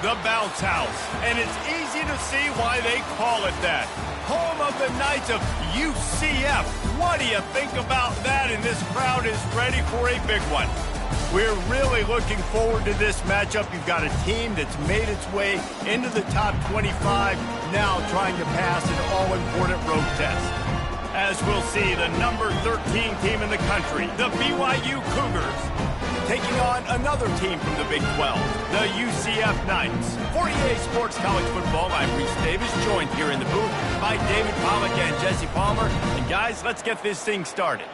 the bounce house, and it's easy to see why they call it that. Home of the Knights of UCF. What do you think about that? And this crowd is ready for a big one. We're really looking forward to this matchup. You've got a team that's made its way into the top 25, now trying to pass an all-important road test. As we'll see, the number 13 team in the country, the BYU Cougars, taking on another team from the Big 12, the UCF Knights. For EA Sports College Football, I'm Reese Davis, joined here in the booth by David Pollack and Jesse Palmer. And guys, let's get this thing started.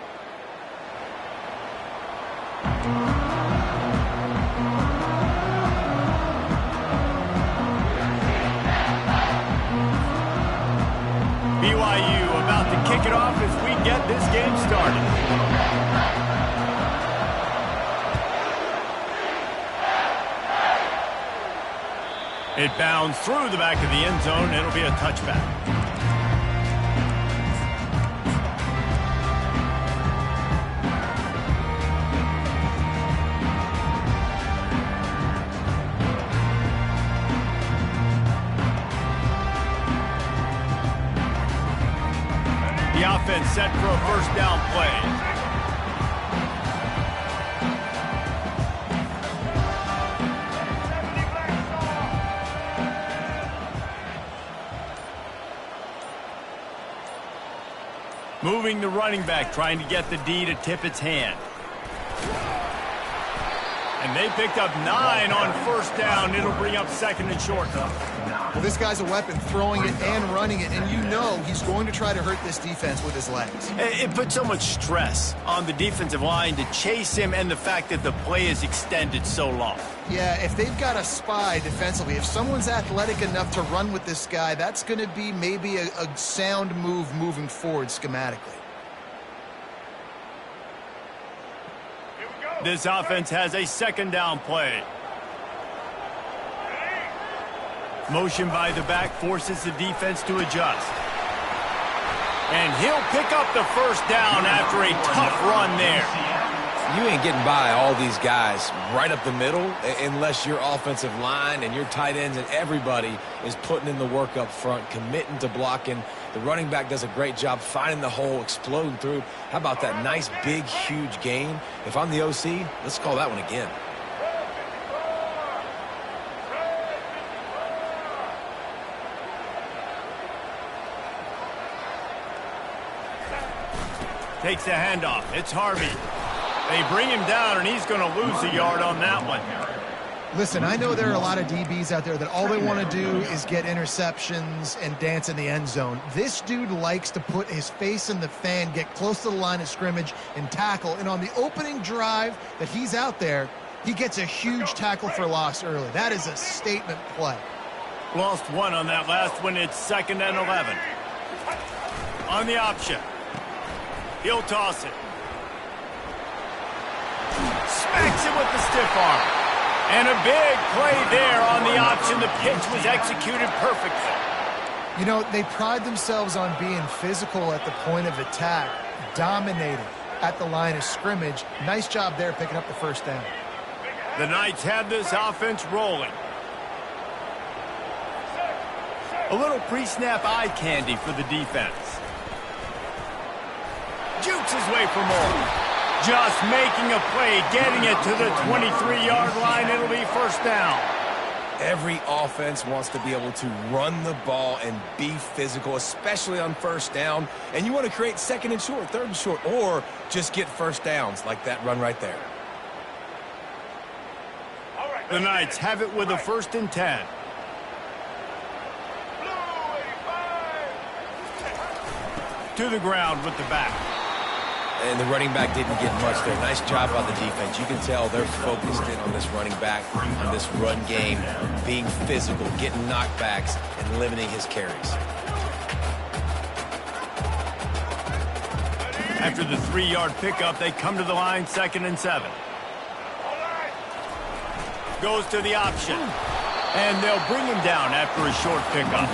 BYU about to kick it off as we get this game started. It bounds through the back of the end zone. It'll be a touchback. The offense set for a first down play. Moving the running back, trying to get the D to tip its hand. And they picked up 9 on first down. It'll bring up second and short. Well, this guy's a weapon, throwing it and running it, and you know he's going to try to hurt this defense with his legs. It puts so much stress on the defensive line to chase him and the fact that the play is extended so long. Yeah, if they've got a spy defensively, if someone's athletic enough to run with this guy, that's going to be maybe a sound move moving forward schematically. This offense has a second down play. Motion by the back forces the defense to adjust. And he'll pick up the first down after a tough run there. You ain't getting by all these guys right up the middle unless your offensive line and your tight ends and everybody is putting in the work up front, committing to blocking. The running back does a great job finding the hole, exploding through. How about that nice, big, huge gain? If I'm the OC, let's call that one again. Takes the handoff. It's Harvey. They bring him down, and he's going to lose a yard on that one. Listen, I know there are a lot of DBs out there that all they want to do is get interceptions and dance in the end zone. This dude likes to put his face in the fan, get close to the line of scrimmage, and tackle. And on the opening drive that he's out there, he gets a huge tackle for loss early. That is a statement play. Lost one on that last one. It's 2nd and 11. On the option. He'll toss it. Smacks it with the stiff arm. And a big play there on the option. The pitch was executed perfectly. You know, they pride themselves on being physical at the point of attack, dominating at the line of scrimmage. Nice job there picking up the first down. The Knights have this offense rolling. A little pre-snap eye candy for the defense. Jukes his way for more. Just making a play, getting it to the 23-yard line. It'll be first down. Every offense wants to be able to run the ball and be physical, especially on first down. And you want to create second and short, third and short, or just get first downs like that run right there. The Knights have it with a 1st and 10. To the ground with the back. And the running back didn't get much there. Nice job by the defense. You can tell they're focused in on this running back, on this run game, being physical, getting knockbacks, and limiting his carries. After the 3-yard pickup, they come to the line, 2nd and 7. Goes to the option. And they'll bring him down after a short pickup.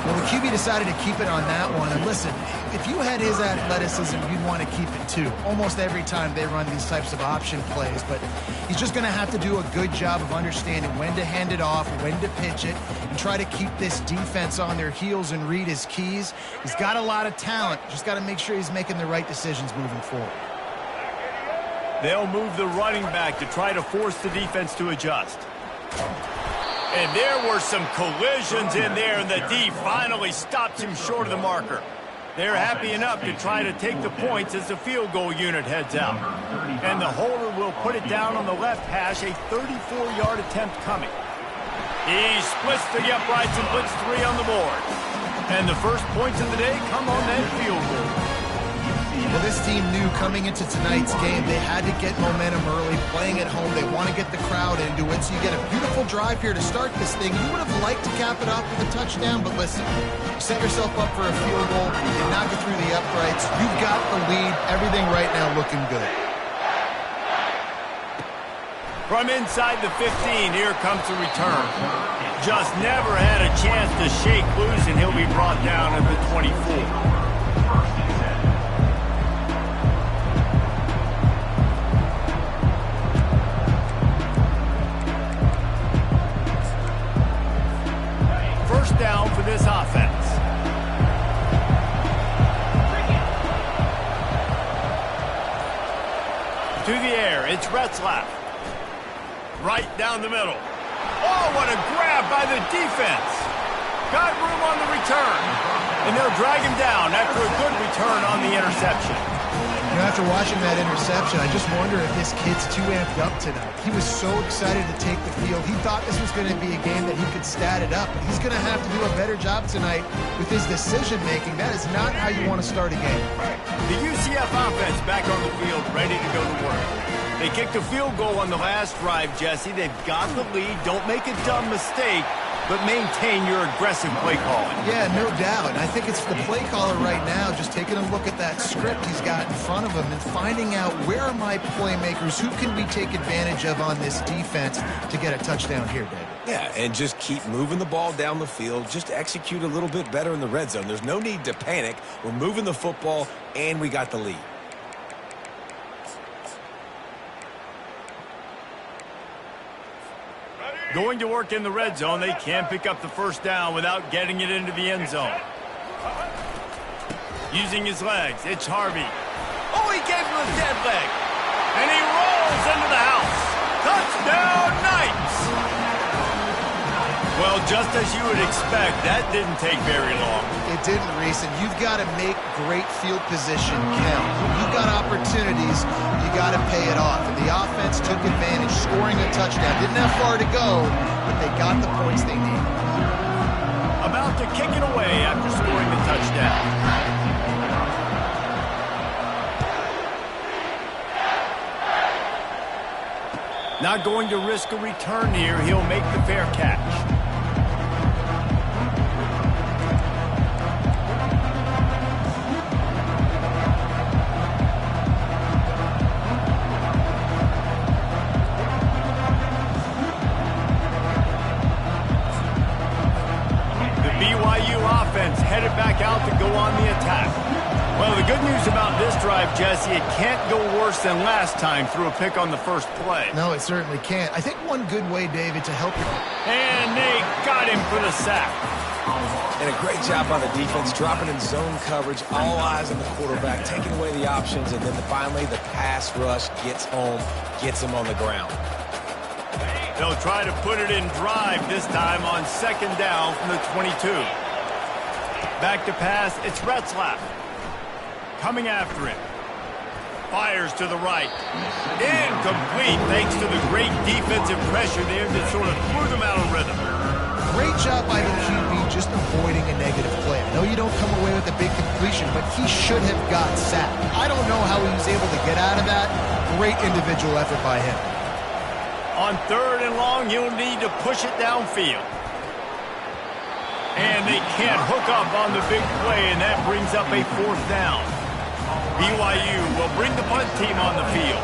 Well, the QB decided to keep it on that one. And listen, if you had his athleticism, you'd want to keep it too. Almost every time they run these types of option plays. But he's just going to have to do a good job of understanding when to hand it off, when to pitch it, and try to keep this defense on their heels and read his keys. He's got a lot of talent. Just got to make sure he's making the right decisions moving forward. They'll move the running back to try to force the defense to adjust. And there were some collisions in there, and the D finally stops him short of the marker. They're happy enough to try to take the points as the field goal unit heads out. And the holder will put it down on the left hash, a 34-yard attempt coming. He splits the uprights and puts 3 on the board. And the first points of the day come on that field goal. Well, this team knew coming into tonight's game they had to get momentum early, playing at home. They want to get the crowd into it, so you get a beautiful drive here to start this thing. You would have liked to cap it off with a touchdown, but listen, you set yourself up for a field goal, you knock it through the uprights, you've got the lead, everything right now looking good. From inside the 15, here comes the return. Just never had a chance to shake loose, and he'll be brought down at the 24. First down for this offense. To the air, it's Retzlaff. Right down the middle. Oh, what a grab by the defense. Got room on the return. And they'll drag him down after a good return on the interception. You know, after watching that interception, I just wonder if this kid's too amped up tonight. He was so excited to take the field. He thought this was going to be a game that he could stat it up. But he's going to have to do a better job tonight with his decision-making. That is not how you want to start a game. The UCF offense back on the field, ready to go to work. They kicked a field goal on the last drive, Jesse. They've got the lead. Don't make a dumb mistake, but maintain your aggressive play calling. Yeah, no doubt. And I think it's the play caller right now just taking a look at that script he's got in front of him and finding out where are my playmakers, who can we take advantage of on this defense to get a touchdown here, David. Yeah, and just keep moving the ball down the field. Just execute a little bit better in the red zone. There's no need to panic. We're moving the football, and we got the lead. Going to work in the red zone, they can't pick up the first down without getting it into the end zone. Using his legs, it's Harvey. Oh, he gave him a dead leg. And he rolls into the house. Touchdown, Knights! Well, just as you would expect, that didn't take very long. It didn't, Reese, and you've got to make great field position count. When you've got opportunities, you got to pay it off. And the offense took advantage, scoring a touchdown. Didn't have far to go, but they got the points they needed. About to kick it away after scoring the touchdown. Not going to risk a return here. He'll make the fair catch. Offense headed back out to go on the attack. Well, the good news about this drive, Jesse, it can't go worse than last time through a pick on the first play. No, it certainly can't. I think one good way, David, to help you. And they got him for the sack. And a great job by the defense, dropping in zone coverage, all eyes on the quarterback, taking away the options, and then finally the pass rush gets home, gets him on the ground. They'll try to put it in drive this time on second down from the 22. Back to pass, it's Retzlaff. Coming after him. Fires to the right. Incomplete thanks to the great defensive pressure there that sort of threw them out of rhythm. Great job by the QB just avoiding a negative play. I know you don't come away with a big completion, but he should have got sacked. I don't know how he was able to get out of that. Great individual effort by him. On third and long, he'll need to push it downfield. And they can't hook up on the big play, and that brings up a fourth down. BYU will bring the punt team on the field.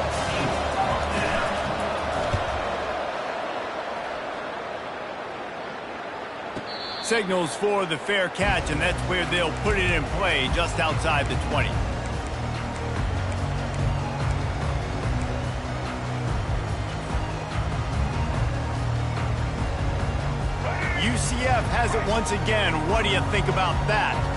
Signals for the fair catch, and that's where they'll put it in play, just outside the 20. UCF has it once again. What do you think about that?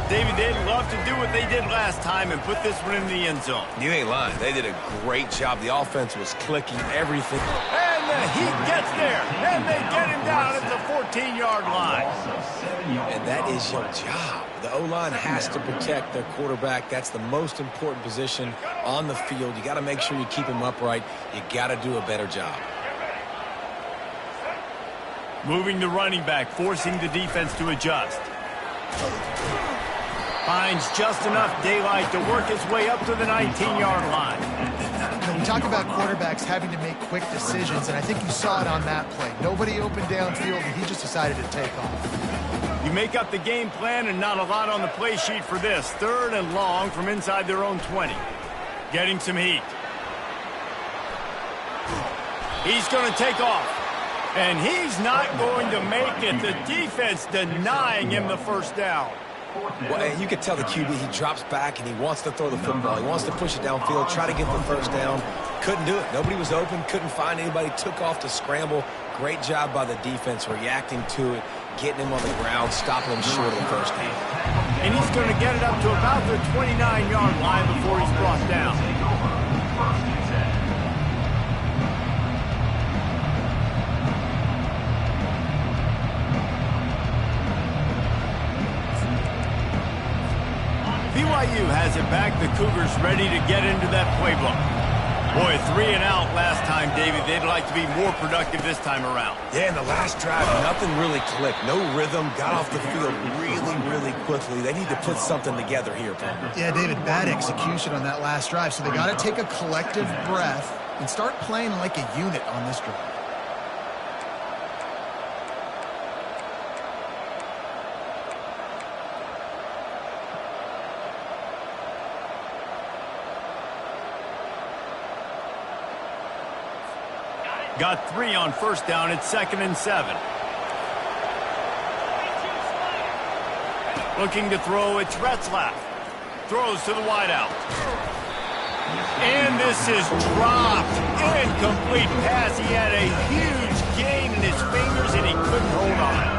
David, they'd love to do what they did last time and put this one in the end zone. You ain't lying. They did a great job. The offense was clicking, everything. And the Heat gets there, and they get him down at the 14-yard line. And that is your job. The O-line has to protect their quarterback. That's the most important position on the field. You got to make sure you keep him upright. You got to do a better job. Moving the running back, forcing the defense to adjust. Finds just enough daylight to work his way up to the 19-yard line. We talk about quarterbacks having to make quick decisions, and I think you saw it on that play. Nobody opened downfield, and he just decided to take off. You make up the game plan and not a lot on the play sheet for this. 3rd and long from inside their own 20. Getting some heat. He's going to take off. And he's not going to make it. The defense denying him the first down. Well, you could tell the QB, he drops back and he wants to throw the football. He wants to push it downfield, try to get the first down. Couldn't do it. Nobody was open, couldn't find anybody, took off to scramble. Great job by the defense reacting to it, getting him on the ground, stopping him short of the first down. And he's going to get it up to about the 29-yard line before he's brought down. BYU has it back. The Cougars ready to get into that playbook. Boy, 3 and out last time, David. They'd like to be more productive this time around. Yeah, in the last drive, nothing really clicked. No rhythm. Got off the field really quickly. They need to put something together here, Palmer. Yeah, David, bad execution on that last drive. So they got to take a collective breath and start playing like a unit on this drive. Got 3 on first down. It's 2nd and 7. Looking to throw. It's Retzlaff. Throws to the wideout. And this is dropped. Incomplete pass. He had a huge gain in his fingers, and he couldn't hold on.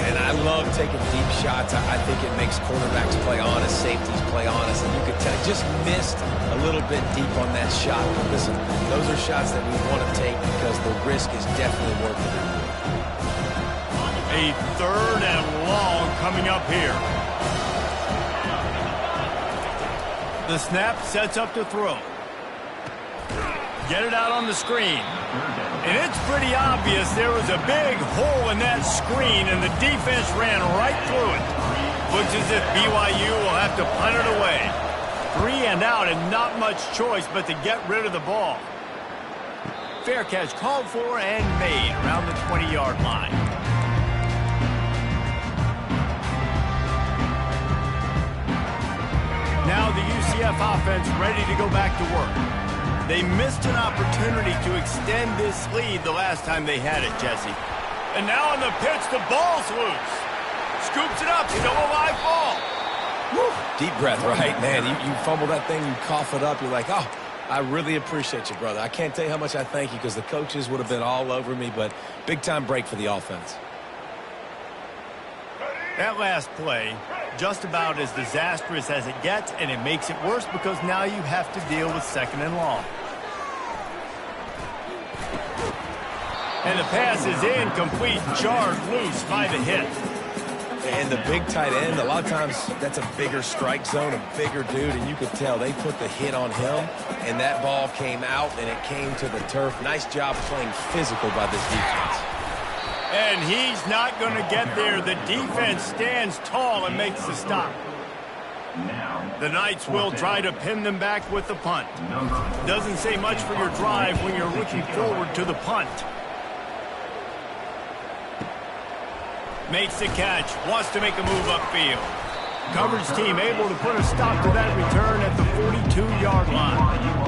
And I love taking deep shots. I think it makes quarterbacks play honest, safeties play honest, and you could tell just missed a little bit deep on that shot. But listen, those are shots that we want to take because the risk is definitely worth it. A 3rd and long coming up here. The snap sets up to throw. Get it out on the screen. And it's pretty obvious there was a big hole in that screen, and the defense ran right through it. Looks as if BYU will have to punt it away. 3 and out, and not much choice but to get rid of the ball. Fair catch called for and made around the 20-yard line. Now the UCF offense ready to go back to work. They missed an opportunity to extend this lead the last time they had it, Jesse. And now on the pitch, the ball's loose. Scoops it up, still a live ball. Woo. Deep breath, right? Man, you fumble that thing, you cough it up, you're like, oh, I really appreciate you, brother. I can't tell you how much I thank you because the coaches would have been all over me, but big-time break for the offense. That last play, just about as disastrous as it gets, and it makes it worse because now you have to deal with 2nd and long. And the pass is incomplete, jarred loose by the hit. And the big tight end, a lot of times that's a bigger strike zone, a bigger dude, and you could tell they put the hit on him, and that ball came out, and it came to the turf. Nice job playing physical by this defense. And he's not going to get there. The defense stands tall and makes the stop. The Knights will try to pin them back with the punt. Doesn't say much for your drive when you're looking forward to the punt. Makes the catch, wants to make a move upfield. Coverage team able to put a stop to that return at the 42-yard line.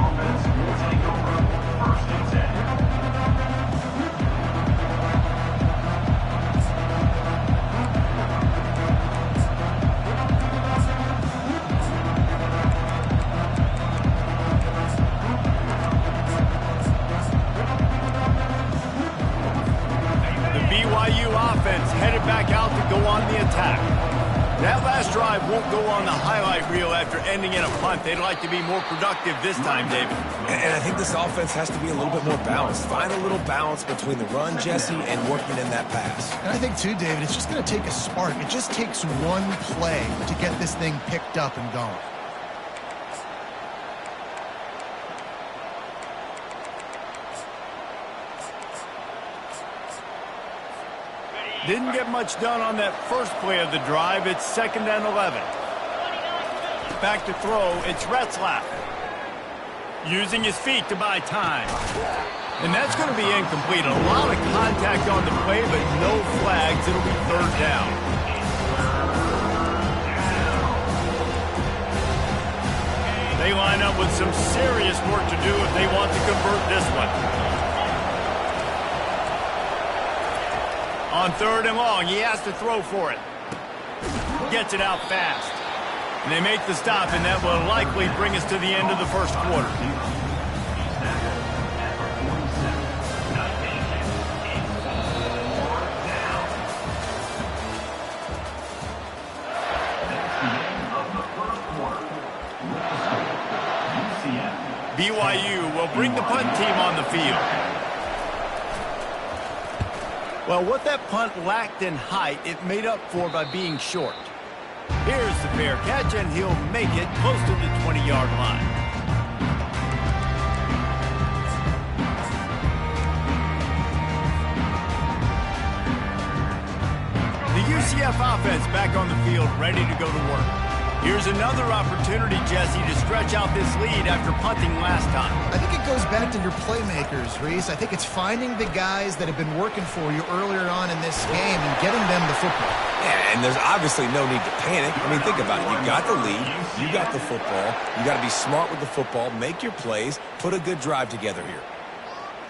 BYU offense headed back out to go on the attack. That last drive won't go on the highlight reel after ending in a punt. They'd like to be more productive this time, David. And I think this offense has to be a little bit more balanced. Find a little balance between the run, Jesse, and working in that pass. And I think, too, David, it's just going to take a spark. It just takes one play to get this thing picked up and going. Didn't get much done on that first play of the drive. It's 2nd and 11. Back to throw. It's Retzlaff. Using his feet to buy time. And that's going to be incomplete. A lot of contact on the play, but no flags. It'll be 3rd down. They line up with some serious work to do if they want to convert this one. On 3rd and long, he has to throw for it. Gets it out fast. And they make the stop, and that will likely bring us to the end of the first quarter. BYU will bring the punt team on the field. Well, what that punt lacked in height, it made up for by being short. Here's the fair catch, and he'll make it close to the 20-yard line. The UCF offense back on the field, ready to go to work. Here's another opportunity, Jesse, to stretch out this lead after punting last time. I think it goes back to your playmakers, Reese. I think it's finding the guys that have been working for you earlier on in this game and getting them the football. Yeah, and there's obviously no need to panic. I mean, think about it. You got the lead. You got the football. You got to be smart with the football, make your plays, put a good drive together here.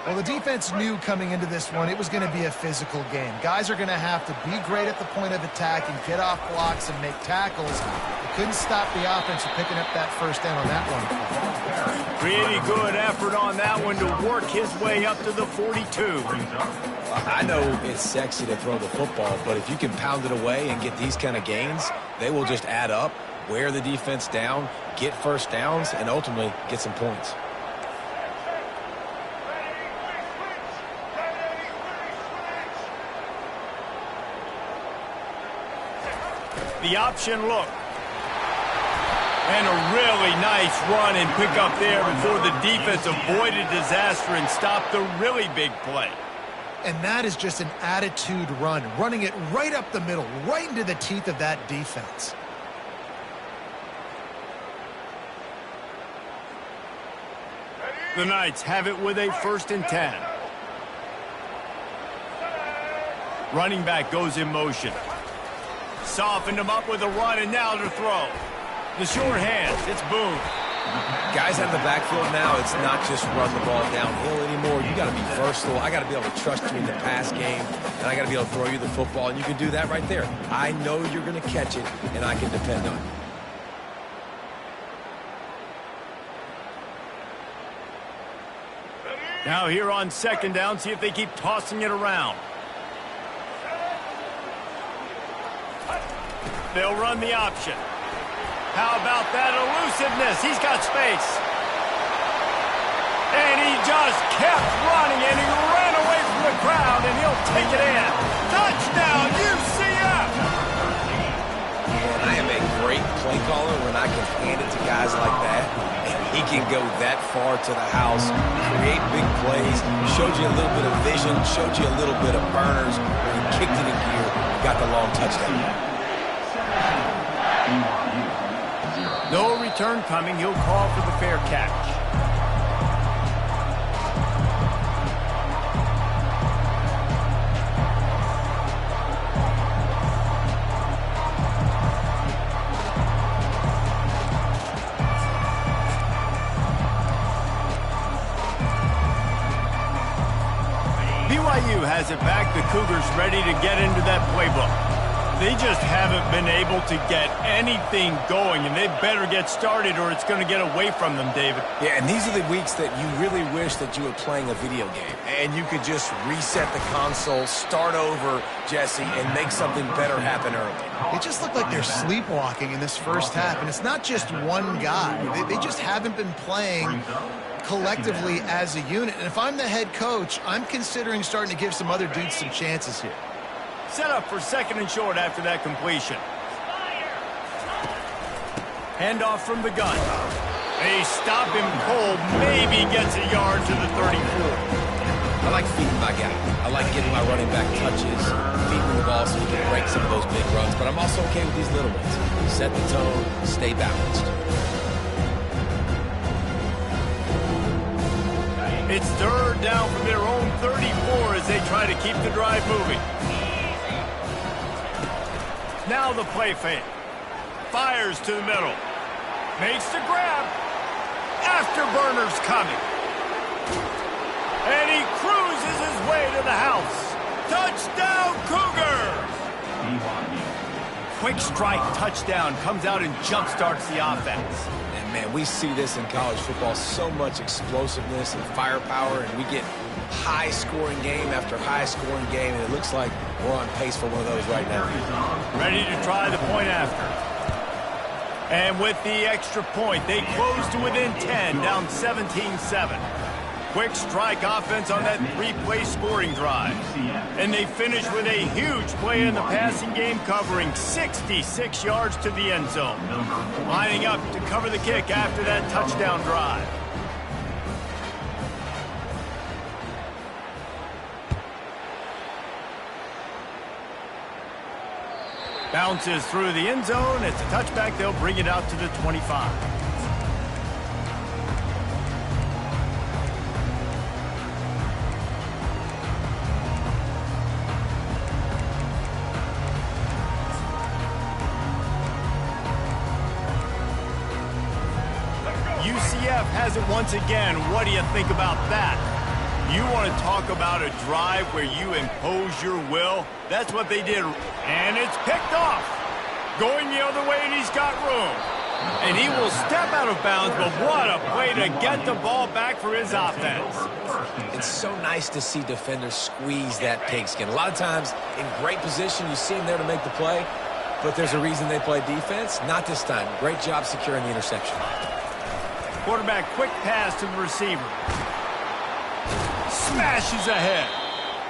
Well, the defense knew coming into this one it was going to be a physical game. Guys are going to have to be great at the point of attack and get off blocks and make tackles. They couldn't stop the offense from picking up that first down on that one. Really good effort on that one to work his way up to the 42. I know it's sexy to throw the football, but if you can pound it away and get these kind of gains, they will just add up, wear the defense down, get first downs, and ultimately get some points. The option look. And a really nice run and pick up there before the defense avoided disaster and stopped the really big play. And that is just an attitude run, running it right up the middle, right into the teeth of that defense. The Knights have it with a 1st and 10. Running back goes in motion. Softened him up with a run, and now to throw. The short hands, it's Boone. Guys out of the backfield now, it's not just run the ball downhill anymore. You got to be versatile. I got to be able to trust you in the pass game, and I got to be able to throw you the football, and you can do that right there. I know you're going to catch it, and I can depend on it. Now here on 2nd down, see if they keep tossing it around. They'll run the option. How about that elusiveness? He's got space. And he just kept running, and he ran away from the crowd, and he'll take it in. Touchdown, UCF! And I am a great play caller when I can hand it to guys like that. And he can go that far to the house, create big plays, showed you a little bit of vision, showed you a little bit of burners, when he kicked it in gear and got the long touchdown. No return coming. He'll call for the fair catch. BYU has it back. The Cougars ready to get into that playbook. They just haven't been able to get anything going, and they better get started or it's going to get away from them, David. Yeah, and these are the weeks that you really wish that you were playing a video game and you could just reset the console, start over, Jesse, and make something better happen early. It just looked like they're sleepwalking in this first half, and it's not just one guy. They just haven't been playing collectively as a unit. And if I'm the head coach, I'm considering starting to give some other dudes some chances here. Set up for second and short after that completion. Handoff from the gun. They stop him cold, maybe gets a yard to the 34. I like feeding my guy. I like getting my running back touches, feeding the ball so we can break some of those big runs, but I'm also okay with these little ones. Set the tone, stay balanced. It's third down from their own 34 as they try to keep the drive moving. Now the play fake. Fires to the middle. Makes the grab. Afterburner's coming. And he cruises his way to the house. Touchdown, Cougars! Quick strike touchdown comes out and jump-starts the offense. And, man, we see this in college football, so much explosiveness and firepower, and we get high-scoring game after high-scoring game, and it looks like we're on pace for one of those right now. Ready to try the point after. And with the extra point, they close to within 10, down 17-7. Quick strike offense on that three-play scoring drive. And they finish with a huge play in the passing game, covering 66 yards to the end zone. Lining up to cover the kick after that touchdown drive. Bounces through the end zone. It's a touchback. They'll bring it out to the 25. UCF has it once again. What do you think about that? You want to talk about a drive where you impose your will? That's what they did. And it's picked off. Going the other way, and he's got room. And he will step out of bounds, but what a play to get the ball back for his offense. It's so nice to see defenders squeeze that pigskin. A lot of times, in great position, you see them there to make the play, but there's a reason they play defense. Not this time. Great job securing the interception. Quarterback, quick pass to the receiver. Smashes ahead.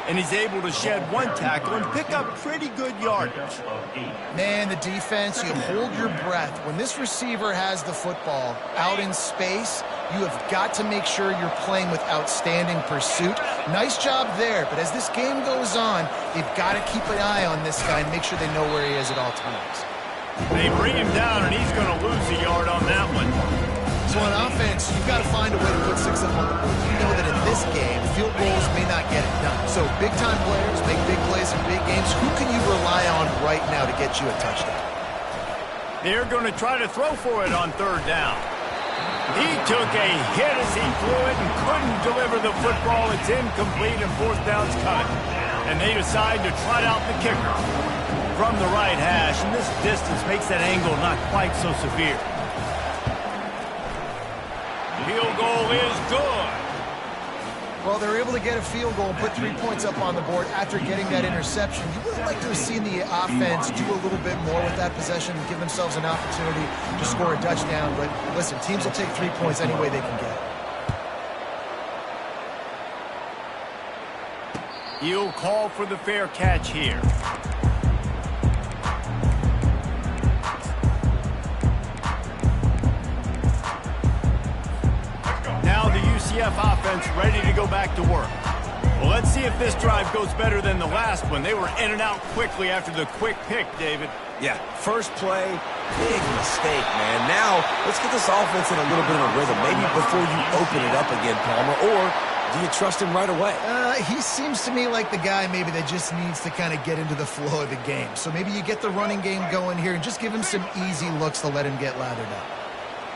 And he's able to shed one tackle and pick up pretty good yardage. Man, the defense, you hold your breath. When this receiver has the football out in space, you have got to make sure you're playing with outstanding pursuit. Nice job there, but as this game goes on, they've got to keep an eye on this guy and make sure they know where he is at all times. They bring him down, and he's going to lose a yard on that one. So on offense, you've got to find a way to put six up on the board. You know that in this game, field goals may not get it done. So big-time players make big plays in big games. Who can you rely on right now to get you a touchdown? They're going to try to throw for it on third down. He took a hit as he threw it and couldn't deliver the football. It's incomplete, and fourth down's coming. And they decide to trot out the kicker from the right hash. And this distance makes that angle not quite so severe. Field goal is good. Well, they're able to get a field goal and put 3 points up on the board after getting that interception. You would have liked to have seen the offense do a little bit more with that possession and give themselves an opportunity to score a touchdown. But listen, teams will take 3 points any way they can get it. He'll call for the fair catch here. Now the UCF offense ready to go back to work. Well, let's see if this drive goes better than the last one. They were in and out quickly after the quick pick, David. Yeah, first play, big mistake, man. Now, let's get this offense in a little bit of a rhythm. Maybe before you open it up again, Palmer, or do you trust him right away? He seems to me like the guy maybe that just needs to kind of get into the flow of the game. So maybe you get the running game going here and just give him some easy looks to let him get lathered up.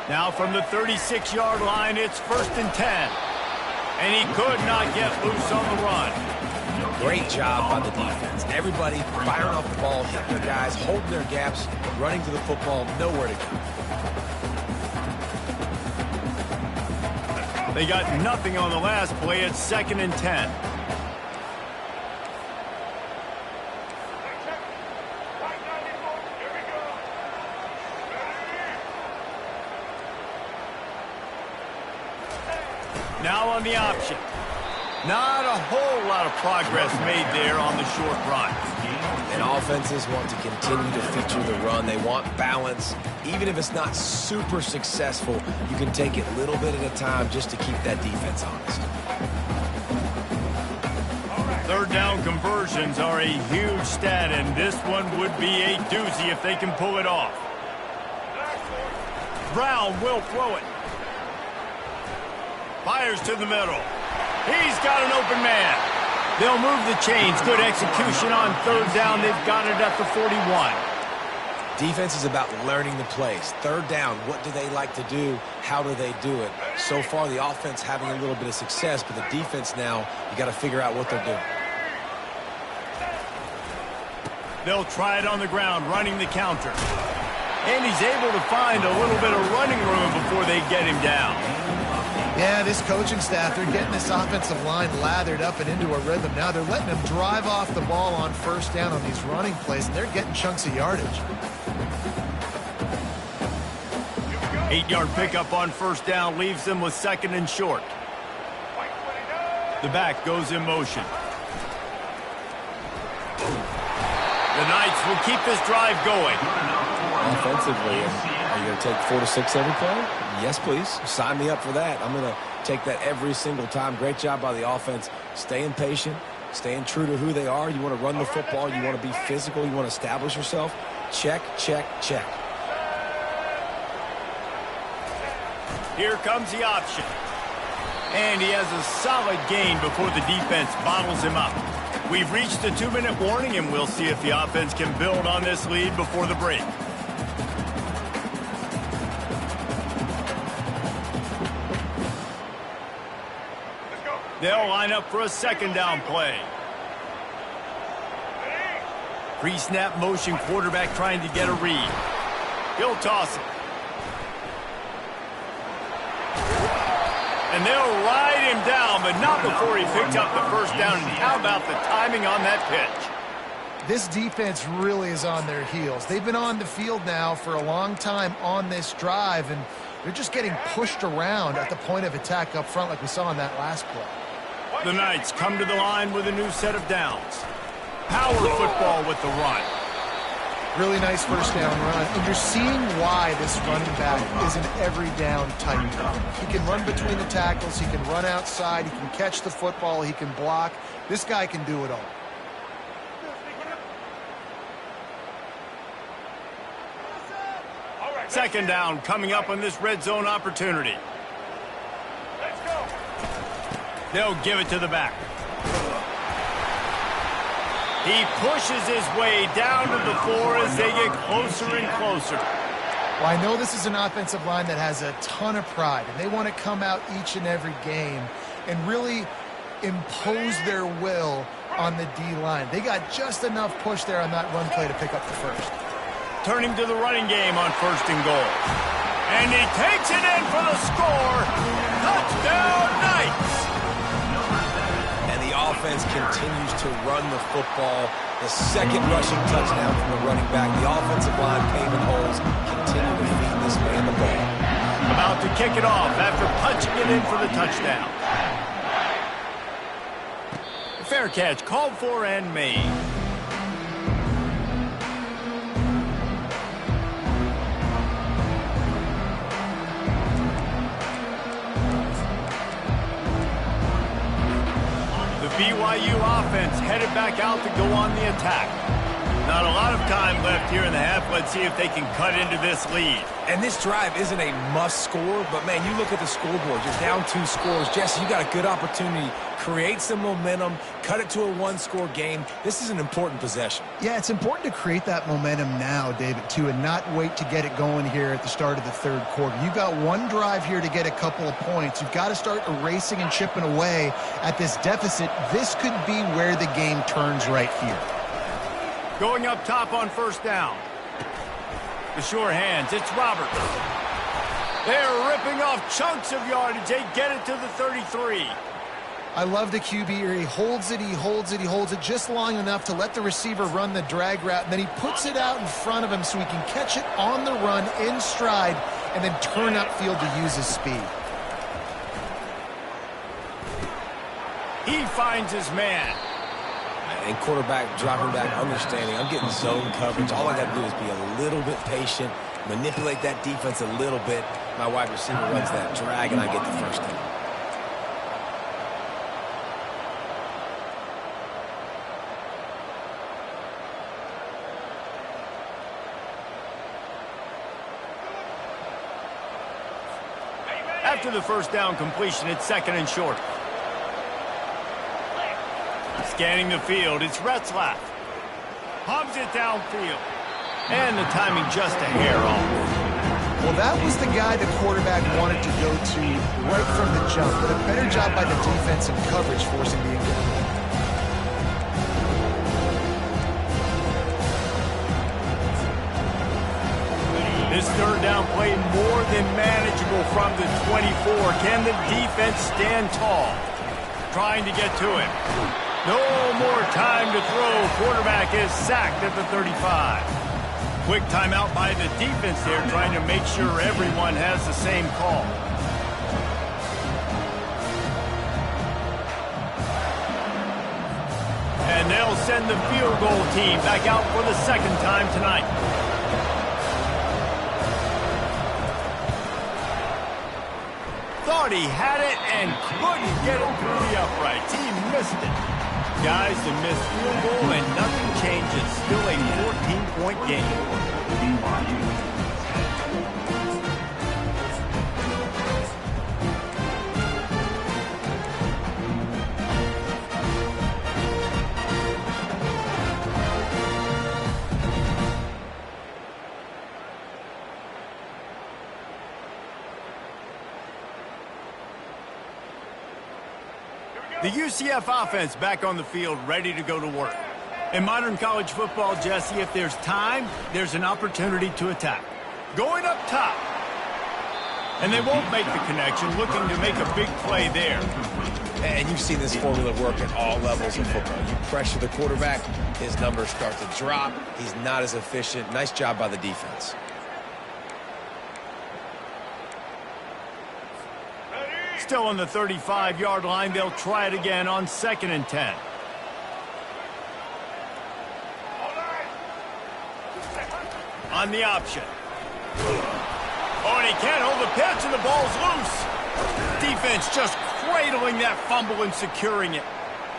Now from the 36-yard line, it's 1st and 10. And he could not get loose on the run. Great job by the defense. Everybody firing off the ball, hitting their guys, holding their gaps, running to the football, nowhere to go. They got nothing on the last play. It's 2nd and 10. Now on the option. Not a whole lot of progress made there on the short run. And offenses want to continue to feature the run. They want balance. Even if it's not super successful, you can take it a little bit at a time just to keep that defense honest. 3rd down conversions are a huge stat, and this one would be a doozy if they can pull it off. Brown will throw it. Fires to the middle. He's got an open man. They'll move the chains. Good execution on 3rd down. They've got it at the 41. Defense is about learning the plays. 3rd down, what do they like to do? How do they do it? So far, the offense having a little bit of success, but the defense now, you got to figure out what they're doing. They'll try it on the ground, running the counter. And he's able to find a little bit of running room before they get him down. Yeah, this coaching staff, they're getting this offensive line lathered up and into a rhythm. Now they're letting them drive off the ball on 1st down on these running plays, and they're getting chunks of yardage. 8-yard pickup on 1st down leaves them with 2nd and short. The back goes in motion. The Knights will keep this drive going. Offensively, are you going to take 4 to 6 every play? Yes, please. Sign me up for that. I'm going to take that every single time. Great job by the offense. Staying patient, staying true to who they are. You want to run the football. You want to be physical. You want to establish yourself. Check, check, check. Here comes the option. And he has a solid gain before the defense bottles him up. We've reached the 2-minute warning, and we'll see if the offense can build on this lead before the break. They'll line up for a 2nd down play. Pre-snap motion, quarterback trying to get a read. He'll toss it. And they'll ride him down, but not before he picked up the 1st down. And how about the timing on that pitch? This defense really is on their heels. They've been on the field now for a long time on this drive, and they're just getting pushed around at the point of attack up front like we saw in that last play. The Knights come to the line with a new set of downs. Power football with the run. Really nice 1st down run. And you're seeing why this running back is an every down type. He can run between the tackles. He can run outside. He can catch the football. He can block. This guy can do it all. Second down coming up on this red zone opportunity. They'll give it to the back. He pushes his way down to the floor as they get closer and closer. Well, I know this is an offensive line that has a ton of pride, and they want to come out each and every game and really impose their will on the D-line. They got just enough push there on that run play to pick up the 1st. Turning to the running game on 1st and goal. And he takes it in for the score. Touchdown, Knights! Offense continues to run the football. The 2nd rushing touchdown from the running back. The offensive line paving holes. Continue to feed this man the ball. About to kick it off after punching it in for the touchdown. Fair catch called for and made. BYU offense headed back out to go on the attack. Not a lot of time left here in the half. Let's see if they can cut into this lead. And this drive isn't a must score, but man, you look at the scoreboard, you're down 2 scores. Jesse, you got a good opportunity. Create some momentum, cut it to a 1-score game. This is an important possession. Yeah, it's important to create that momentum now, David, too, and not wait to get it going here at the start of the third quarter. You've got one drive here to get a couple of points. You've got to start erasing and chipping away at this deficit. This could be where the game turns right here. Going up top on first down. The sure hands, it's Roberts. They're ripping off chunks of yardage. They get it to the 33. I love the QB here. He holds it, he holds it, he holds it just long enough to let the receiver run the drag route, and then he puts it out in front of him so he can catch it on the run in stride and then turn upfield to use his speed. He finds his man. And quarterback dropping back, understanding, I'm getting zone coverage. All I got to do is be a little bit patient, manipulate that defense a little bit. My wide receiver runs that drag, and I get the first down. After the first down completion, it's 2nd and short. Scanning the field, it's Retzlaff. Hubs it downfield. And the timing just a hair off. Well, that was the guy the quarterback wanted to go to right from the jump, but a better job by the defense in coverage forcing the incomplete. This third down play more than manageable from the 24. Can the defense stand tall? Trying to get to him. No more time to throw. Quarterback is sacked at the 35. Quick timeout by the defense there, trying to make sure everyone has the same call. And they'll send the field goal team back out for the 2nd time tonight. Thought he had it and couldn't get it through the uprights. He missed it. Guys, the missed field goal and nothing changes. Still a 14-point game. The UCF offense back on the field, ready to go to work. In modern college football, Jesse, if there's time, there's an opportunity to attack. Going up top. And they won't make the connection, looking to make a big play there. And you've seen this formula work at all levels of football. You pressure the quarterback, his numbers start to drop. He's not as efficient. Nice job by the defense. Still on the 35-yard line. They'll try it again on 2nd and 10. On the option. Oh, and he can't hold the pitch, and the ball's loose. Defense just cradling that fumble and securing it.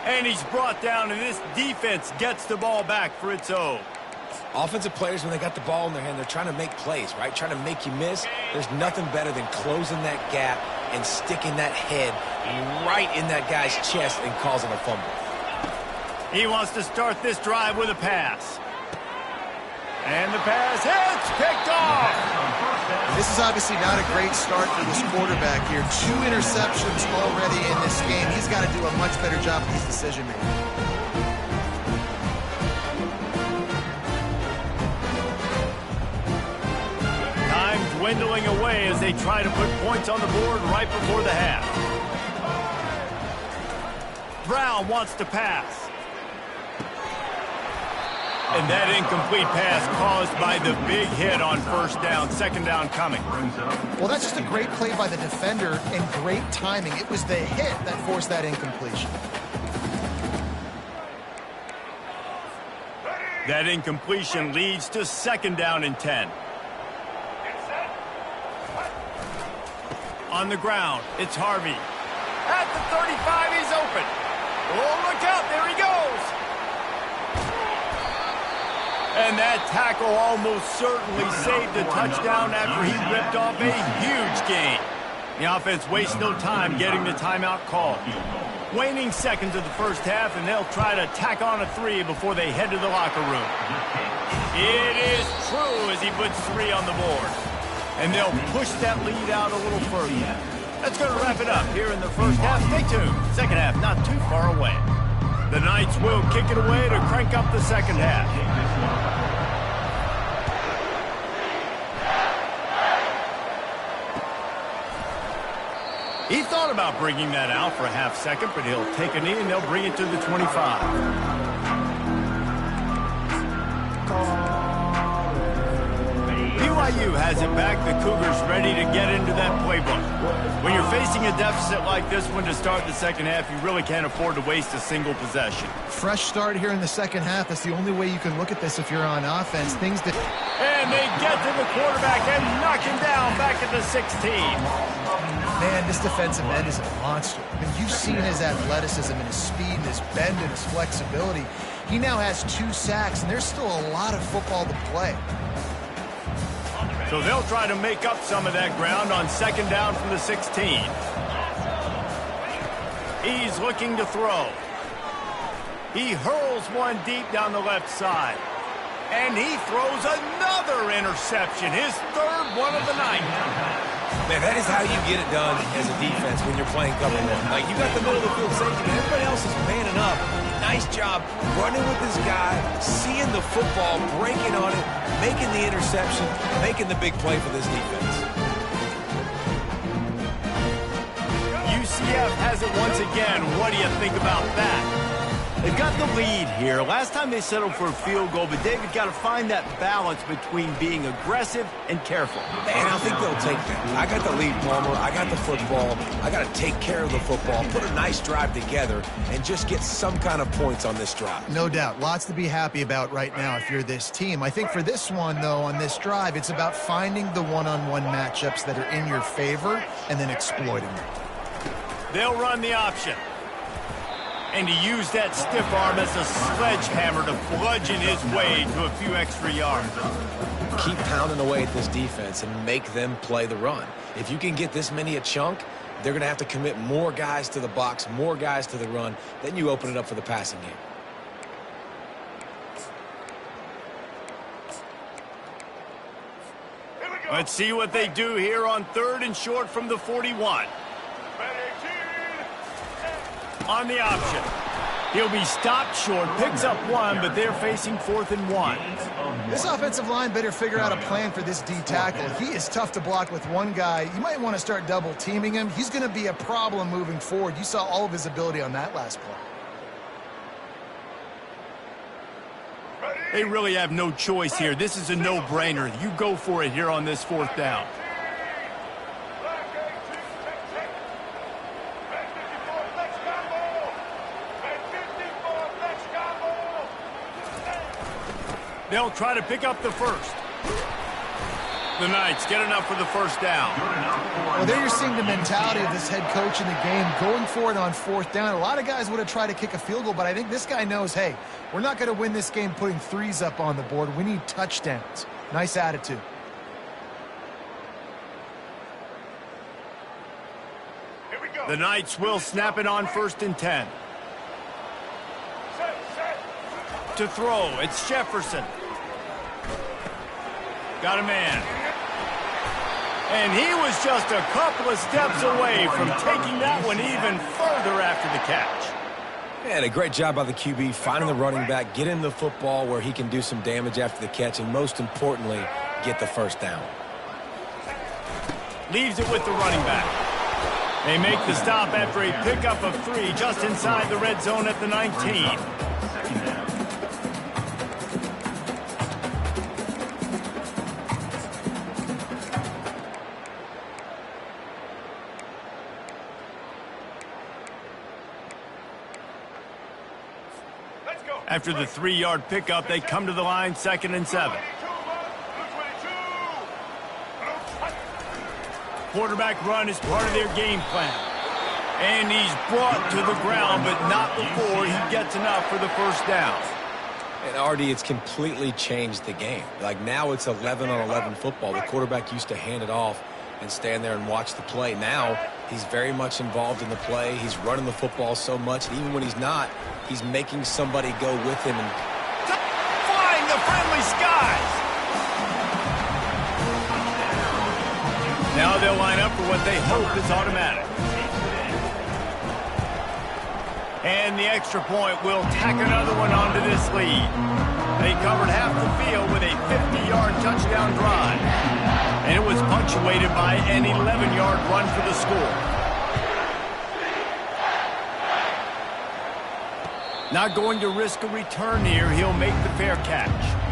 And he's brought down, and this defense gets the ball back for its own. Offensive players, when they got the ball in their hand, they're trying to make plays, right? Trying to make you miss. There's nothing better than closing that gap and sticking that head right in that guy's chest and causing a fumble. He wants to start this drive with a pass. And the pass hits, picked off. This is obviously not a great start for this quarterback here. 2 interceptions already in this game. He's got to do a much better job with his decision-making. Dwindling away as they try to put points on the board right before the half. Brown wants to pass. And that incomplete pass caused by the big hit on first down. 2nd down coming. Well, that's just a great play by the defender and great timing. It was the hit that forced that incompletion. That incompletion leads to 2nd down and 10. On the ground, it's Harvey. At the 35, he's open. Oh, look out, there he goes. And that tackle almost certainly saved a touchdown after he ripped off a huge gain. The offense wastes no time getting the timeout called. Waning seconds of the first half, and they'll try to tack on a 3 before they head to the locker room. It is true as he puts 3 on the board. And they'll push that lead out a little further. That's going to wrap it up here in the first half. Stay tuned. Second half not too far away. The Knights will kick it away to crank up the second half. He thought about bringing that out for a half second, but he'll take a knee and they'll bring it to the 25. BYU has it back. The Cougars ready to get into that playbook. When you're facing a deficit like this one to start the second half, you really can't afford to waste a single possession. Fresh start here in the second half. That's the only way you can look at this if you're on offense. And they get to the quarterback and knock him down back at the 16. Man, this defensive end is a monster. I mean, you've seen his athleticism and his speed and his bend and his flexibility. He now has 2 sacks, and there's still a lot of football to play. So they'll try to make up some of that ground on second down from the 16. He's looking to throw. He hurls one deep down the left side. And he throws another interception, his 3rd one of the night. Man, that is how you get it done as a defense when you're playing cover 1. Like, you got the middle of the field safety, but everybody else is manning up. Nice job running with this guy, seeing the football, breaking on it, making the interception, making the big play for this defense. UCF has it once again. What do you think about that? They've got the lead here. Last time they settled for a field goal, but David got to find that balance between being aggressive and careful. And I think they'll take that. I got the lead, Palmer. I got the football. I got to take care of the football, put a nice drive together, and just get some kind of points on this drive. No doubt. Lots to be happy about right now if you're this team. I think for this one, though, on this drive, it's about finding the one-on-one matchups that are in your favor and then exploiting them. They'll run the option. And to use that stiff arm as a sledgehammer to bludgeon his way to a few extra yards. Keep pounding away at this defense and make them play the run. If you can get this many a chunk, they're going to have to commit more guys to the box, more guys to the run. Then you open it up for the passing game. Let's see what they do here on 3rd and short from the 41. On the option. He'll be stopped short, picks up 1, but they're facing 4th and 1. This offensive line better figure out a plan for this D tackle. He is tough to block with one guy. You might want to start double teaming him. He's going to be a problem moving forward. You saw all of his ability on that last play. They really have no choice here. This is a no-brainer. You go for it here on this 4th down. They'll try to pick up the first. The Knights get enough for the first down. Well, there you're seeing the mentality of this head coach in the game, going for it on 4th down. A lot of guys would have tried to kick a field goal, but I think this guy knows, hey, we're not going to win this game putting 3s up on the board. We need touchdowns. Nice attitude. Here we go. The Knights will snap it on 1st and 10. To throw, it's Jefferson. Got a man. And he was just a couple of steps away from taking that one even further after the catch. And a great job by the QB, finding the running back, getting the football where he can do some damage after the catch, and most importantly, get the first down. Leaves it with the running back. They make the stop after a pickup of 3 just inside the red zone at the 19. After the 3-yard pickup, they come to the line, 2nd and 7. Quarterback run is part of their game plan. And he's brought to the ground, but not before he gets enough for the first down. And RD, it's completely changed the game. Like now it's 11-on-11 football. The quarterback used to hand it off and stand there and watch the play. Now he's very much involved in the play. He's running the football so much. And even when he's not, he's making somebody go with him. And flying the friendly skies. Now they'll line up for what they hope is automatic. And the extra point will tack another one onto this lead. They covered half the field with a 50-yard touchdown drive. And it was punctuated by an 11-yard run for the score. Not going to risk a return here. He'll make the fair catch.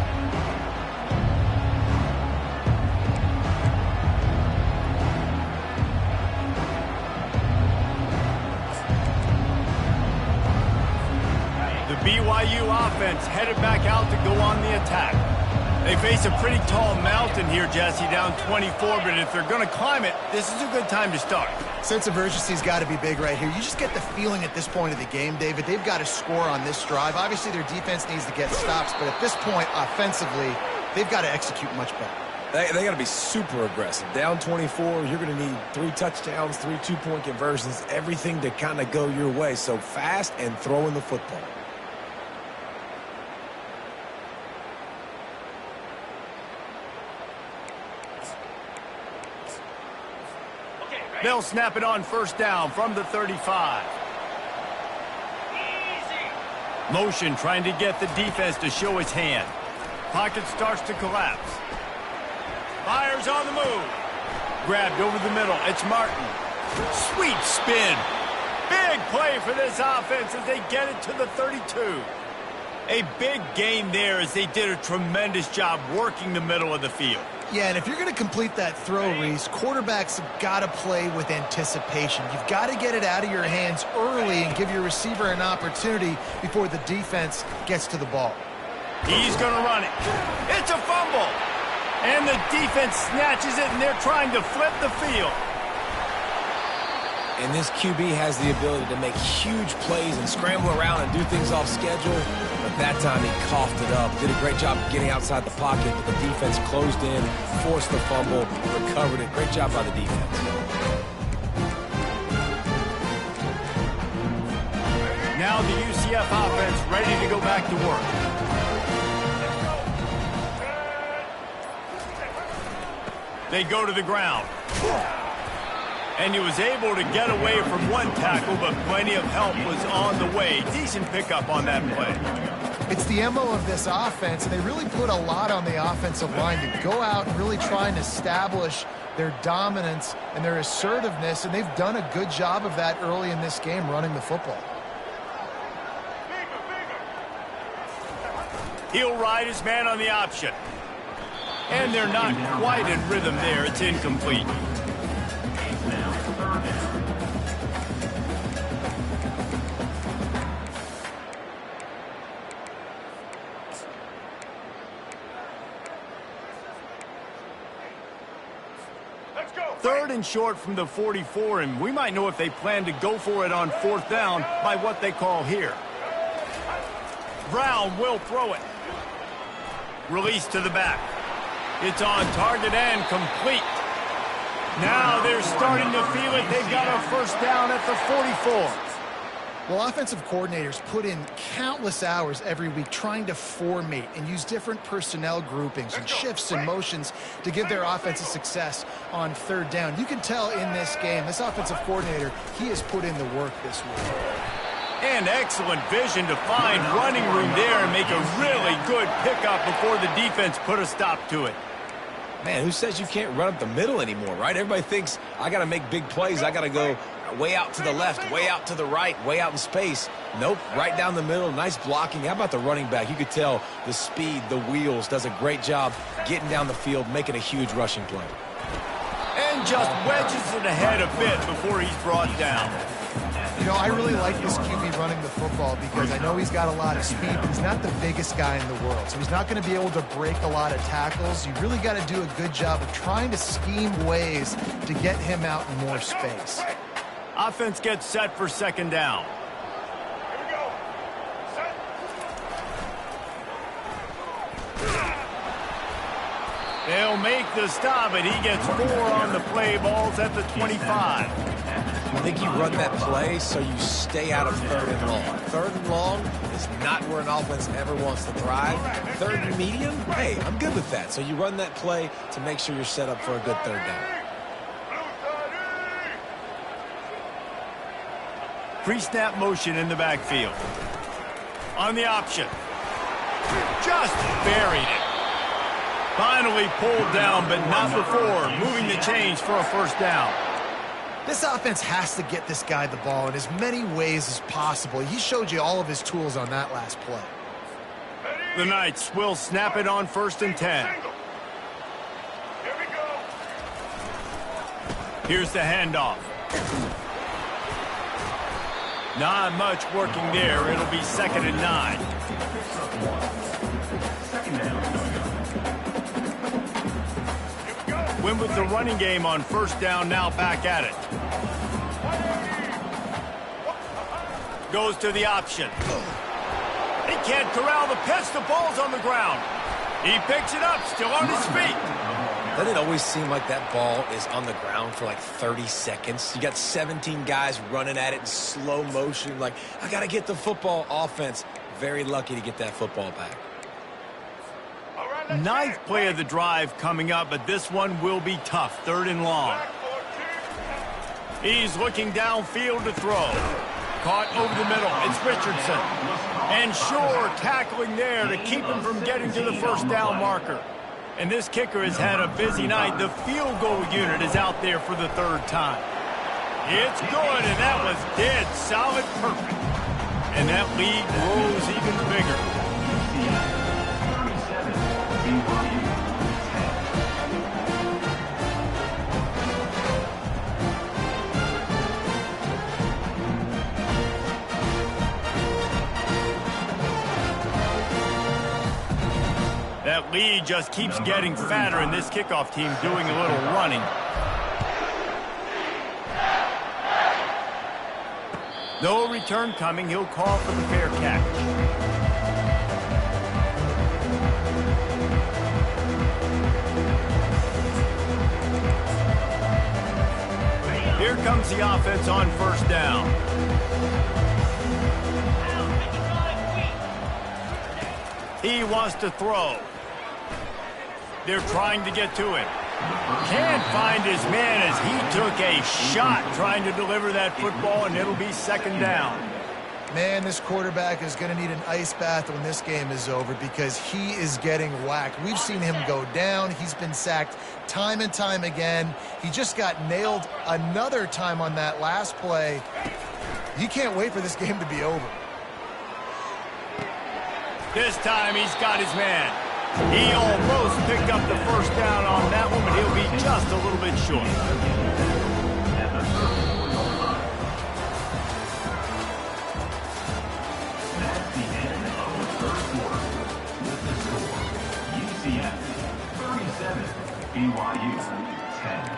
BYU offense headed back out to go on the attack. They face a pretty tall mountain here, Jesse, down 24, but if they're going to climb it, this is a good time to start. Sense of urgency's got to be big right here. You just get the feeling at this point of the game, David, they've got to score on this drive. Obviously, their defense needs to get stops, but at this point, offensively, they've got to execute much better. They got to be super aggressive. Down 24, you're going to need 3 touchdowns, 3 two-point conversions, everything to kind of go your way. So fast and throwing the football. They'll snap it on first down from the 35. Motion trying to get the defense to show its hand. Pocket starts to collapse. Fires on the move. Grabbed over the middle. It's Martin. Sweet spin. Big play for this offense as they get it to the 32. A big gain there as they did a tremendous job working the middle of the field. Yeah, and if you're going to complete that throw, Reese, quarterbacks have got to play with anticipation. You've got to get it out of your hands early and give your receiver an opportunity before the defense gets to the ball. He's going to run it. It's a fumble. And the defense snatches it, and they're trying to flip the field. And this QB has the ability to make huge plays and scramble around and do things off schedule. But that time he coughed it up. Did a great job getting outside the pocket, but the defense closed in, forced the fumble, recovered it. Great job by the defense. Now the UCF offense ready to go back to work. They go to the ground. And he was able to get away from one tackle, but plenty of help was on the way. Decent pickup on that play. It's the MO of this offense, and they really put a lot on the offensive line to go out and really try and establish their dominance and their assertiveness, and they've done a good job of that early in this game running the football. He'll ride his man on the option. And they're not quite in rhythm there. It's incomplete. Third and short from the 44, and we might know if they plan to go for it on fourth down by what they call here. Brown will throw it. Release to the back. It's on target and complete. Now they're starting to feel it. They've got a first down at the 44. Well, offensive coordinators put in countless hours every week trying to formate and use different personnel groupings and shifts and motions to give their offensive success on third down. You can tell in this game, this offensive coordinator, he has put in the work this week. And excellent vision to find running room there and make a really good pickup before the defense put a stop to it. Man, who says you can't run up the middle anymore, right? Everybody thinks I got to make big plays. I got to go way out to the left, way out to the right, way out in space. Nope, right down the middle, nice blocking. How about the running back? You could tell the speed, the wheels, does a great job getting down the field, making a huge rushing play. And just wedges it ahead a bit before he's brought down. You know, I really like this QB running the football because I know he's got a lot of speed, but he's not the biggest guy in the world. So he's not going to be able to break a lot of tackles. You really got to do a good job of trying to scheme ways to get him out in more space. Offense gets set for second down. They'll make the stop, and he gets 4 on the play. Balls at the 25. I think you run that play so you stay out of 3rd and long. 3rd and long is not where an offense ever wants to thrive. 3rd and medium, hey, I'm good with that. So you run that play to make sure you're set up for a good 3rd down. Pre-snap motion in the backfield. On the option. Just buried it. Finally pulled down, but not before moving the chains for a 1st down. This offense has to get this guy the ball in as many ways as possible. He showed you all of his tools on that last play. The Knights will snap it on 1st and 10. Here's the handoff. Not much working there. It'll be 2nd and 9. Win with the running game on 1st down, now back at it. Goes to the option. He can't corral the pitch. The ball's on the ground. He picks it up, still on his feet. Doesn't it always seem like that ball is on the ground for like 30 seconds? You got 17 guys running at it in slow motion. Like, I got to get the football. Offense, very lucky to get that football back. 9th play of the drive coming up, but this one will be tough. 3rd and long. He's looking downfield to throw. Caught over the middle. It's Richardson. And Shore tackling there to keep him from getting to the 1st down marker. And this kicker has had a busy night. The field goal unit is out there for the 3rd time. It's good, and that was dead solid perfect. And that lead grows even bigger. That lead just keeps getting fatter, and this kickoff team doing a little running. No return coming. He'll call for the fair catch. Here comes the offense on 1st down. He wants to throw. They're trying to get to him. Can't find his man as he took a shot trying to deliver that football, and it'll be 2nd down. Man, this quarterback is going to need an ice bath when this game is over because he is getting whacked. We've seen him go down. He's been sacked time and time again. He just got nailed another time on that last play. You can't wait for this game to be over. This time he's got his man. He almost picked up the 1st down on that one, but he'll be just a little bit short. That's the end of the 3rd quarter. With the score, UCF 37, BYU 10.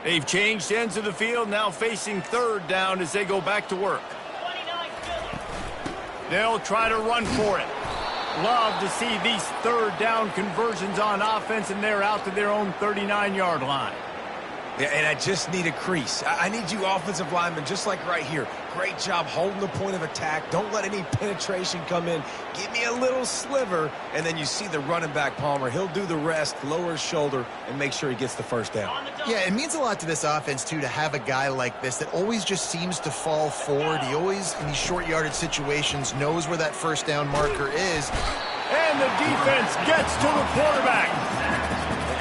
They've changed ends of the field, now facing 3rd down as they go back to work. They'll try to run for it. Love to see these 3rd down conversions on offense, and they're out to their own 39-yard line. Yeah, and I just need a crease. I need you offensive linemen, just like right here. Great job holding the point of attack. Don't let any penetration come in. Give me a little sliver, and then you see the running back, Palmer. He'll do the rest, lower his shoulder, and make sure he gets the 1st down. Yeah, it means a lot to this offense, too, to have a guy like this that always just seems to fall forward. He always, in these short yardage situations, knows where that 1st down marker is. And the defense gets to the quarterback.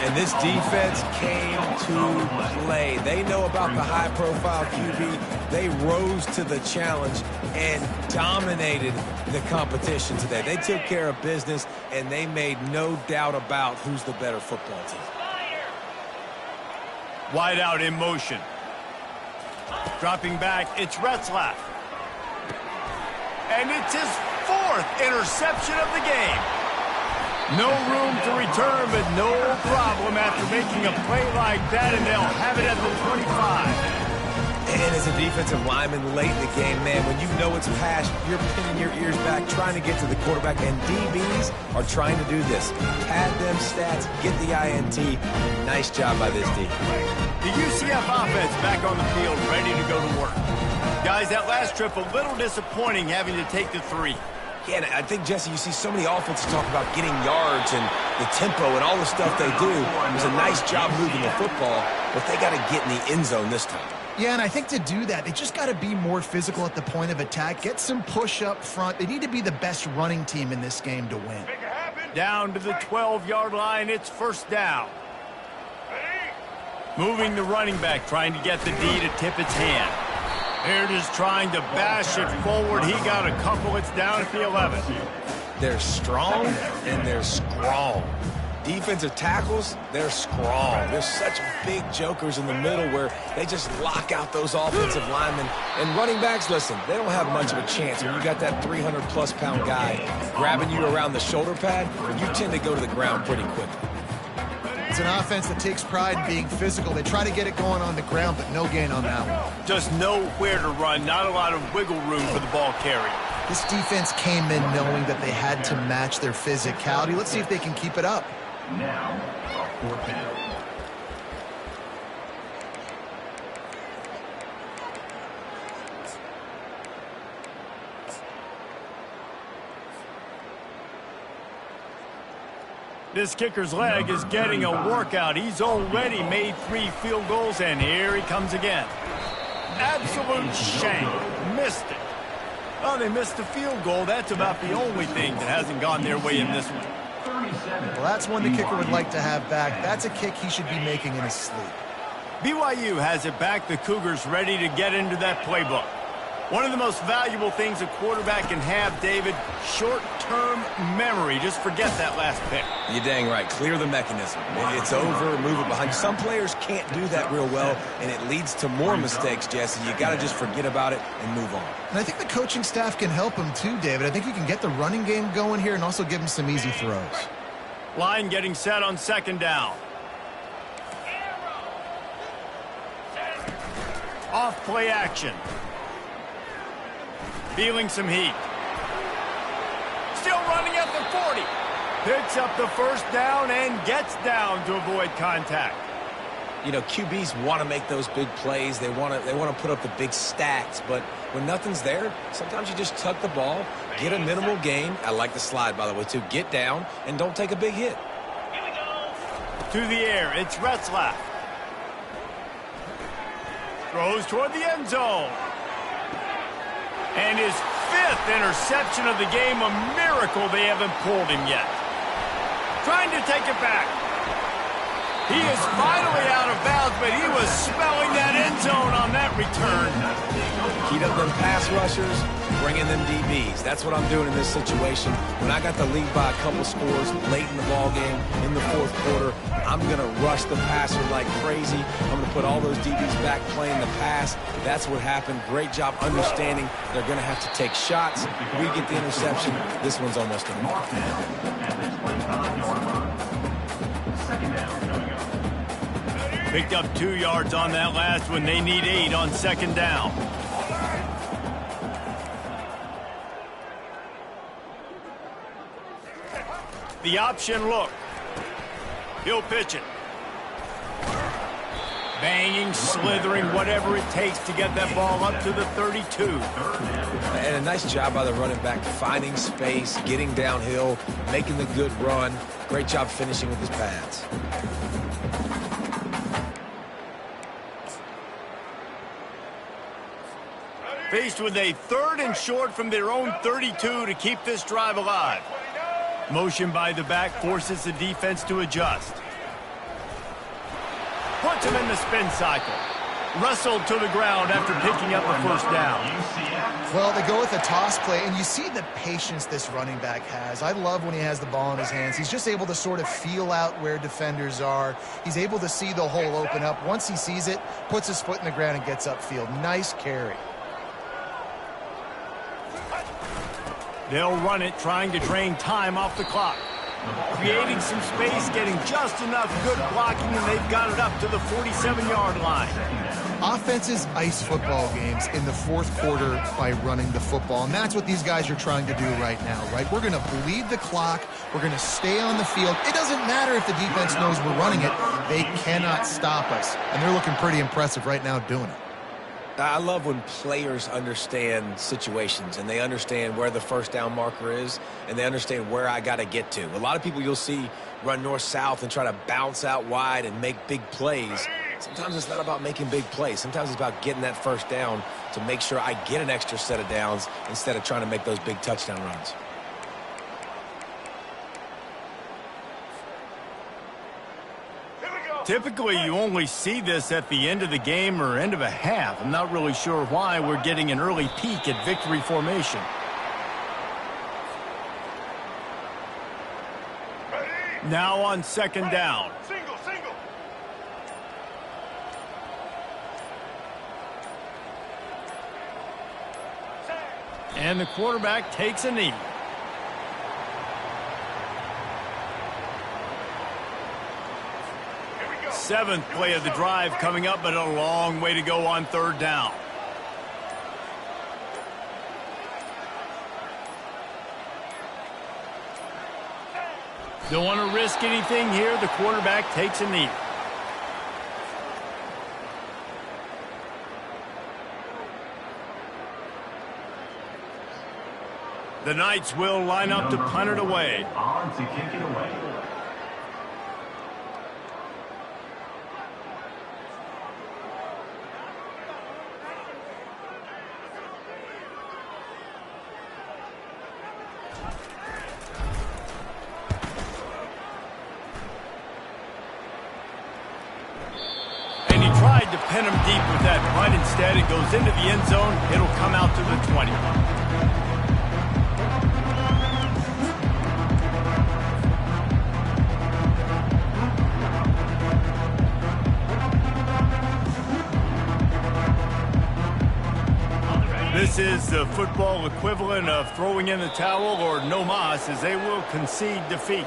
And this defense came to play. They know about the high-profile QB. They rose to the challenge and dominated the competition today. They took care of business, and they made no doubt about who's the better football team. Wide out in motion. Dropping back, it's Retzlaff. And it's his 4th interception of the game. No room to return, but no problem after making a play like that, and they'll have it at the 25. And as a defensive lineman late in the game, man, when you know it's past, you're pinning your ears back, trying to get to the quarterback, and DBs are trying to do this. Pad them stats, get the INT. Nice job by this D. The UCF offense back on the field, ready to go to work. Guys, that last trip a little disappointing having to take the 3. Yeah, and I think, Jesse, you see so many offenses talk about getting yards and the tempo and all the stuff they do. It was a nice job moving the football, but they got to get in the end zone this time. Yeah, and I think to do that, they just got to be more physical at the point of attack, get some push up front. They need to be the best running team in this game to win. Down to the 12-yard line, it's first down. Moving the running back, trying to get the D to tip its hand. They're just trying to bash it forward. He got a couple. It's down at the 11. They're strong and they're strong. Defensive tackles, they're strong. There's such big jokers in the middle where they just lock out those offensive linemen. And running backs, listen, they don't have much of a chance. When you got that 300-plus pound guy grabbing you around the shoulder pad, you tend to go to the ground pretty quickly. It's an offense that takes pride in being physical. They try to get it going on the ground, but no gain on that one. Just nowhere to run, not a lot of wiggle room for the ball carrier. This defense came in knowing that they had to match their physicality. Let's see if they can keep it up. Now, a 4th down. This kicker's leg is getting a workout. He's already made 3 field goals, and here he comes again. Absolute shank. Missed it. Well, they missed the field goal. That's about the only thing that hasn't gone their way in this one. Well, that's one the kicker would like to have back. That's a kick he should be making in his sleep. BYU has it back. The Cougars ready to get into that playbook. One of the most valuable things a quarterback can have, David, short-term memory. Just forget that last pick. You're dang right. Clear the mechanism. It's over, move it behind you. Some players can't do that real well, and it leads to more mistakes, Jesse. You got to just forget about it and move on. And I think the coaching staff can help him too, David. I think you can get the running game going here and also give him some easy throws. Line getting set on 2nd down. Off play action. Feeling some heat. Still running at the 40. Picks up the first down and gets down to avoid contact. You know, QBs want to make those big plays. They want to put up the big stats. But when nothing's there, sometimes you just tuck the ball, get a minimal gain. I like the slide, by the way, too. Get down and don't take a big hit. To the air, it's Retzlaff. Throws toward the end zone. And his 5th interception of the game, a miracle they haven't pulled him yet. Trying to take it back. He is finally out of bounds, but he was smelling that end zone on that return. Keep up them pass rushers, bring in them DBs. That's what I'm doing in this situation. When I got the lead by a couple scores late in the ball game, in the 4th quarter, I'm going to rush the passer like crazy. I'm going to put all those DBs back playing the pass. That's what happened. Great job understanding they're going to have to take shots. We get the interception. This one's almost a mark. Picked up 2 yards on that last one. They need 8 on 2nd down. The option look. He'll pitch it. Banging, slithering, whatever it takes to get that ball up to the 32. And a nice job by the running back, finding space, getting downhill, making the good run. Great job finishing with his pads. Faced with a 3rd and short from their own 32 to keep this drive alive. Motion by the back forces the defense to adjust. Puts him in the spin cycle. Wrestled to the ground after picking up a first down. Well, they go with a toss play, and you see the patience this running back has. I love when he has the ball in his hands. He's just able to sort of feel out where defenders are. He's able to see the hole open up. Once he sees it, puts his foot in the ground and gets upfield. Nice carry. They'll run it, trying to drain time off the clock. Creating some space, getting just enough good blocking, and they've got it up to the 47-yard line. Offenses ice football games in the fourth quarter by running the football, and that's what these guys are trying to do right now, right? We're going to bleed the clock. We're going to stay on the field. It doesn't matter if the defense knows we're running it. They cannot stop us, and they're looking pretty impressive right now doing it. I love when players understand situations and they understand where the first down marker is and they understand where I got to get to. A lot of people you'll see run north-south and try to bounce out wide and make big plays. Sometimes it's not about making big plays. Sometimes it's about getting that first down to make sure I get an extra set of downs instead of trying to make those big touchdown runs. Typically, you only see this at the end of the game or end of a half. I'm not really sure why we're getting an early peek at victory formation. Now on second down. Single. And the quarterback takes a knee. Seventh play of the drive coming up, but a long way to go on third down. Don't want to risk anything here. The quarterback takes a knee. The Knights will line up to punt it away. On to kick it away. And he tried to pin him deep with that punt. Instead, it goes into the end zone. It'll come out to the 20. This is the football equivalent of throwing in the towel or no mas, as they will concede defeat.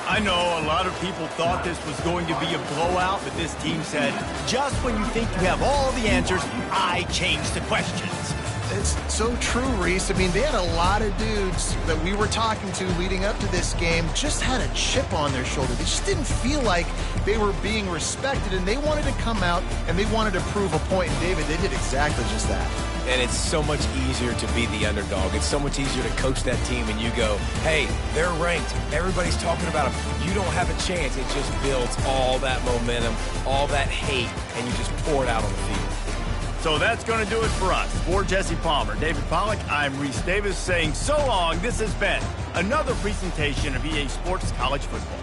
I know a lot of people thought this was going to be a blowout, but this team said, just when you think you have all the answers, I change the questions. It's so true, Reese. I mean, they had a lot of dudes that we were talking to leading up to this game just had a chip on their shoulder. They just didn't feel like they were being respected, and they wanted to come out and they wanted to prove a point. And David, they did exactly just that. And it's so much easier to be the underdog. It's so much easier to coach that team and you go, hey, they're ranked. Everybody's talking about them. You don't have a chance. It just builds all that momentum, all that hate, and you just pour it out on the field. So that's going to do it for us. For Jesse Palmer, David Pollack, I'm Reese Davis saying so long. This has been another presentation of EA Sports College Football.